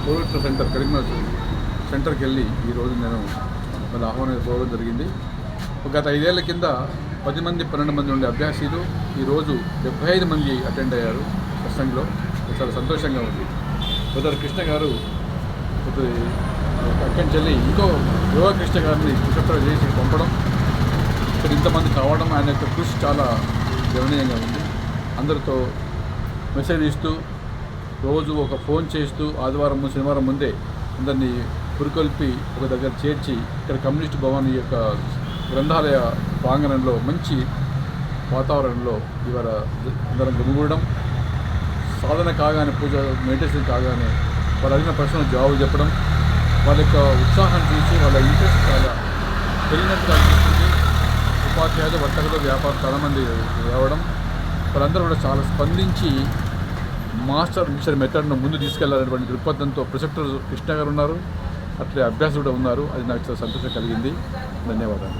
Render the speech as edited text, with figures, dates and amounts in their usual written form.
Purvottar centre Karimnagar సెంటర్కి వెళ్ళి ఈరోజు నేను వాళ్ళ ఆహ్వానించడం జరిగింది. గత 5 ఏళ్ల కింద 10 మంది 12 మంది ఉండే అభ్యాసీలు ఈరోజు 75 మంది అటెండ్ అయ్యారు సత్సంగ్లో. చాలా సంతోషంగా ఉంది. సోదరు కృష్ణ గారు అక్కడి నుంచి ఇంకో యోగా కృష్ణ గారిని కుశప్ర చేసి పంపడం, ఇక్కడ ఇంతమంది కావడం, ఆయన యొక్క కృషి చాలా గణనీయంగా ఉంది. అందరితో మెసేజ్ ఇస్తూ రోజు ఒక ఫోన్ చేస్తూ ఆదివారం శనివారం ముందే అందరినీ పురికొల్పి ఒక దగ్గర చేర్చి ఇక్కడ కమ్యూనిస్ట్ భవన్ యొక్క గ్రంథాలయ ప్రాంగణంలో మంచి వాతావరణంలో ఇవాళ అందరం గుమిగూడడం, సాధన కాగానే పూజ మెడిటేషన్ కాగానే వాళ్ళు అడిగిన ప్రశ్నలు జవాబు చెప్పడం, వాళ్ళ యొక్క ఉత్సాహం చూసి వాళ్ళ ఇంట్రెస్ట్ చాలా పెరిగినట్టుగా అనిపిస్తుంది. ఉపాధ్యాయులు, వర్తకులు, వ్యాపారం చాలామంది రావడం, వాళ్ళందరూ కూడా చాలా స్పందించి మాస్టర్ మిషన్ మెథడ్ను ముందు తీసుకెళ్లాలనేటువంటి దృక్పథంతో ప్రిసెప్టర్ కృష్ణ గారు ఉన్నారు, అట్లే అభ్యాసులు కూడా ఉన్నారు. అది నాకు చాలా సంతోషం కలిగింది. ధన్యవాదాలు.